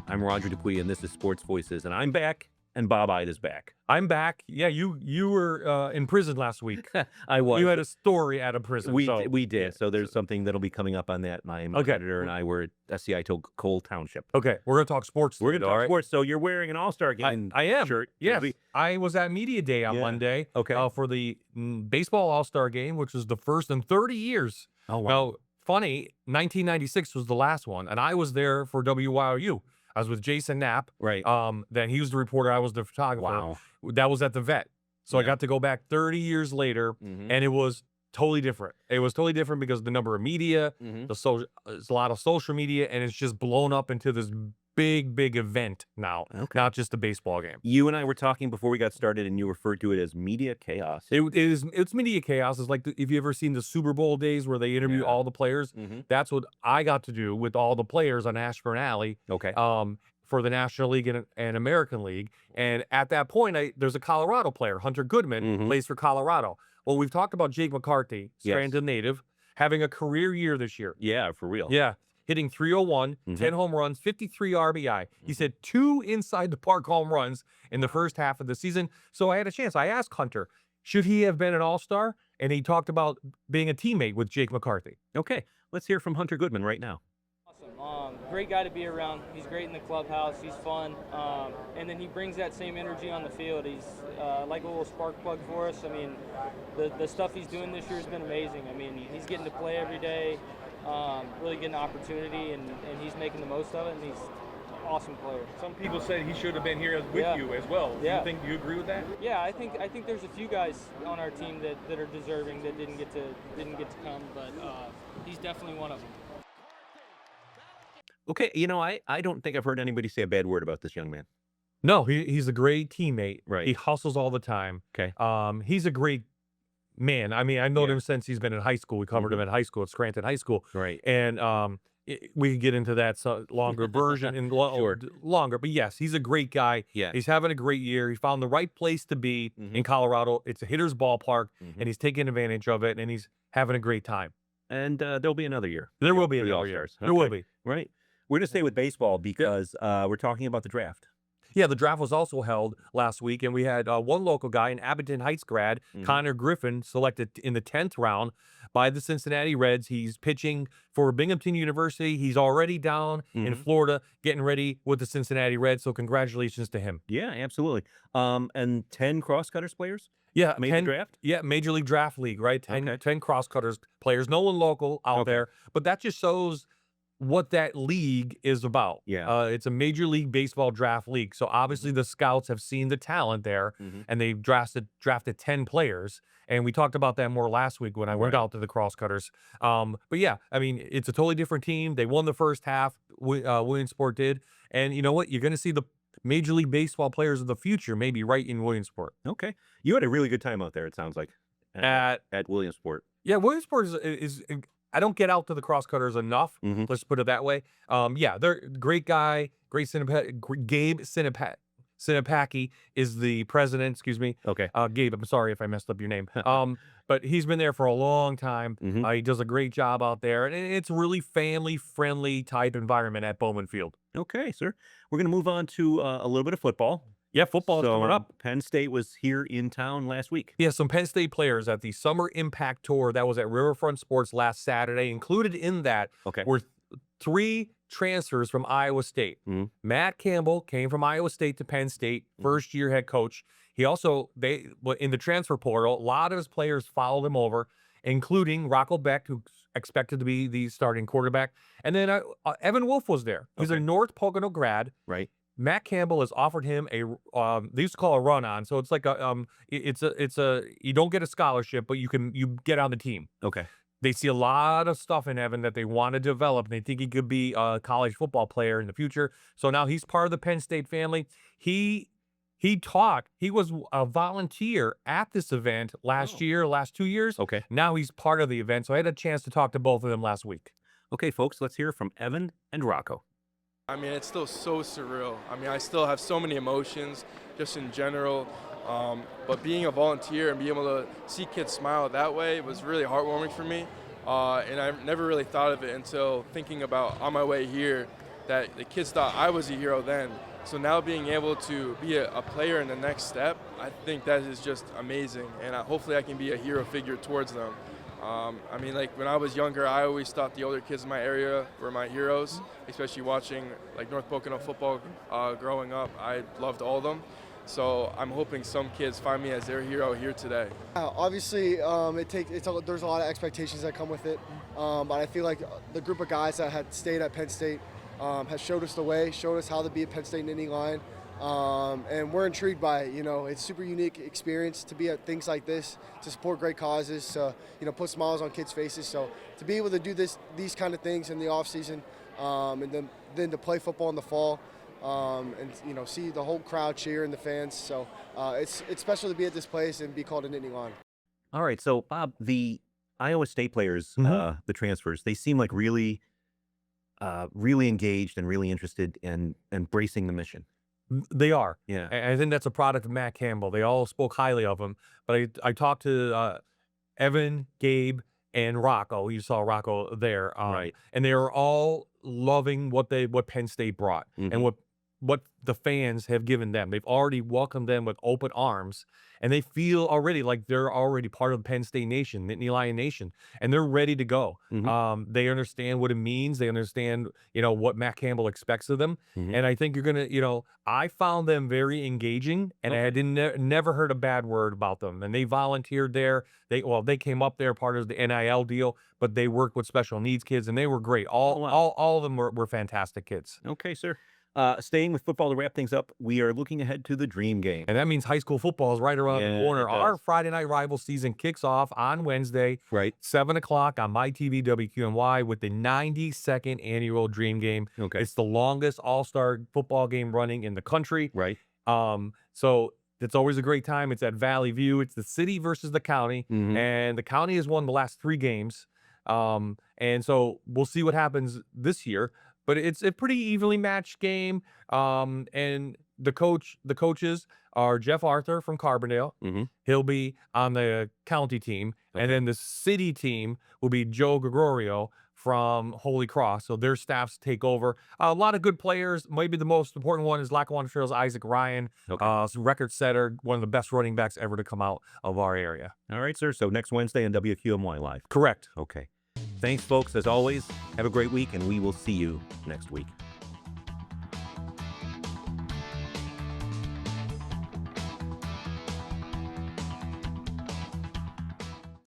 I'm Roger Dupuy, and this is Sports Voices, and I'm back, and Bob Ide is back. I'm back. Yeah, you were in prison last week. I was. You had a story out of prison. We so, we did. yeah. So there's something that'll be coming up on that. My Okay. editor and I were at SCI Cole Township. Okay, we're gonna talk sports. We're going to today, talk all right? sports. So you're wearing an All-Star Game I am. shirt. Yes, We- I was at media day on Yeah. Monday. Okay. For the baseball All-Star Game, which was the first in 30 years. Oh, wow. Now, funny, 1996 was the last one, and I was there for WVIA. I was with Jason Knapp. Right. Then he was the reporter. I was the photographer. Wow. That was at the Vet. So I Yeah. got to go back 30 years later, Mhm. and it was totally different. It was totally different because the number of media, Mhm. it's a lot of social media, and it's just blown up into this big event now, Okay. not just a baseball game. You and I were talking before we got started, and you referred to it as media chaos. It's media chaos. It's like if you ever seen the Super Bowl days where they interview Yeah. all the players, Mhm. that's what I got to do with all the players on Ashburn Alley. Okay. For the National League and American League. And at that point, there's a Colorado player, Hunter Goodman, Mhm. plays for Colorado. Well, we've talked about Jake McCarthy, Yes. Scranton native, having a career year this year. Yeah, for real. Yeah, hitting 301, Mhm. 10 home runs, 53 RBI. He said 2 inside the park home runs in the first half of the season. So I had a chance. I asked Hunter, should he have been an all-star? And he talked about being a teammate with Jake McCarthy. Okay. Let's hear from Hunter Goodman right now. Awesome. Great guy to be around. He's great in the clubhouse. He's fun. And then he brings that same energy on the field. He's like a little spark plug for us. I mean, the stuff he's doing this year has been amazing. I mean, he's getting to play every day, really getting an opportunity, and he's making the most of it, and he's an awesome player. Some people said he should have been here with Yeah. you as well. Yeah. Do you agree with that? Yeah, I think there's a few guys on our team that are deserving that didn't get to come, but he's definitely one of them. Okay. I don't think I've heard anybody say a bad word about this young man. No, he's a great teammate. Right. He hustles all the time. Okay. He's a great man. I mean, I've known Yeah. him since he's been in high school. We covered him at high school at Scranton High School. Right. And we could get into that longer version and Sure. longer. But yes, he's a great guy. Yeah. He's having a great year. He found the right place to be Mhm. in Colorado. It's a hitter's ballpark, Mhm. and he's taking advantage of it, and he's having a great time. And there'll be another year. There will be for the another year. All-Stars. There will Okay. be. Right. We're going to stay with baseball because we're talking about the draft. Yeah, the draft was also held last week, and we had one local guy, an Abington Heights grad, Mhm. Conner Griffin, selected in the 10th round by the Cincinnati Reds. He's pitching for Binghamton University. He's already down in Mhm. Florida, getting ready with the Cincinnati Reds, so congratulations to him. Yeah, absolutely. And 10 crosscutters players Yeah, made the draft? Yeah, Major League Draft League, right? 10, Okay. 10 crosscutters players, no one local out Okay. there, but that just shows what that league is about. Yeah. It's a Major League Baseball draft league. So obviously the scouts have seen the talent there, Mhm. and they've drafted 10 players. And we talked about that more last week when I went Right. out to the crosscutters. But yeah, I mean, it's a totally different team. They won the first half, Williamsport did. And you know what? You're going to see the Major League Baseball players of the future maybe right in Williamsport. Okay. You had a really good time out there, it sounds like, at Williamsport. Yeah, Williamsport is I don't get out to the crosscutters enough. Mhm. Let's put it that way. Yeah, they're great guy, great Gabe Sinapaki is the president. Excuse me, Okay. Gabe. I'm sorry if I messed up your name. But he's been there for a long time. Mhm. He does a great job out there, and it's a really family friendly type environment at Bowman Field. Okay, sir. We're going to move on to a little bit of football. Yeah, football is coming up. Penn State was here in town last week. Yeah, some Penn State players at the Summer Impact Tour that was at Riverfront Sports last Saturday. Included in that Okay. were 3 transfers from Iowa State. Mhm. Matt Campbell came from Iowa State to Penn State, first-year head coach. He also, in the transfer portal, a lot of his players followed him over, including Rocco Beck, who's expected to be the starting quarterback. And then Evan Wolf was there. He's a Okay. North Pocono grad. Right. Matt Campbell has offered him they used to call a run on. So it's like you don't get a scholarship, but you get on the team. Okay. They see a lot of stuff in Evan that they want to develop, and they think he could be a college football player in the future. So now he's part of the Penn State family. He was a volunteer at this event last 2 years. Okay. Now he's part of the event. So I had a chance to talk to both of them last week. Okay, folks, let's hear from Evan and Rocco. I mean, it's still so surreal. I mean, I still have so many emotions just in general. But being a volunteer and being able to see kids smile that way was really heartwarming for me. And I never really thought of it until thinking about on my way here that the kids thought I was a hero then. So now being able to be a player in the next step, I think that is just amazing. And hopefully I can be a hero figure towards them. I mean, like when I was younger, I always thought the older kids in my area were my heroes, especially watching like North Pocono football growing up. I loved all of them. So I'm hoping some kids find me as their hero here today. Obviously, there's a lot of expectations that come with it, but I feel like the group of guys that had stayed at Penn State has showed us the way, showed us how to be a Penn State knitting line, and we're intrigued by it. You know, it's a super unique experience to be at things like this, to support great causes, to put smiles on kids' faces. So to be able to do these kind of things in the off season, and then to play football in the fall. And see the whole crowd cheer and the fans. So it's special to be at this place and be called a knitting line. All right, so Bob, the Iowa State players, the transfers, they seem like really engaged and really interested in embracing the mission. They are. Yeah. And I think that's a product of Matt Campbell. They all spoke highly of him. But I talked to Evan, Gabe, and Rocco. You saw Rocco there. Right. And they are all loving what Penn State brought and what the fans have given them. They've already welcomed them with open arms, and they feel already like they're already part of Penn State Nation, Nittany Lion Nation, and they're ready to go. They understand what it means. They understand, what Matt Campbell expects of them. And I think you're going to, I found them very engaging, and I never heard a bad word about them. And they volunteered there. They came up there part of the NIL deal, but they worked with special needs kids, and they were great. All of them were fantastic kids. Okay, sir. Staying with football to wrap things up, we are looking ahead to the dream game. And that means high school football is right around the corner. It does. Our Friday night rival season kicks off on Wednesday, Right. 7 o'clock on MyTV WQNY with the 92nd annual Dream Game. Okay. It's the longest all-star football game running in the country. Right. So it's always a great time. It's at Valley View. It's the city versus the county, and the county has won the last 3 games. And so we'll see what happens this year. But it's a pretty evenly matched game. And the coaches are Jeff Arthur from Carbondale. He'll be on the county team. Okay. And then the city team will be Joe Gregorio from Holy Cross. So their staffs take over. A lot of good players. Maybe the most important one is Lackawanna Trail's Isaac Ryan, record setter, one of the best running backs ever to come out of our area. All right, sir. So next Wednesday on WQMY Live. Correct. Okay. Thanks, folks. As always, have a great week, and we will see you next week.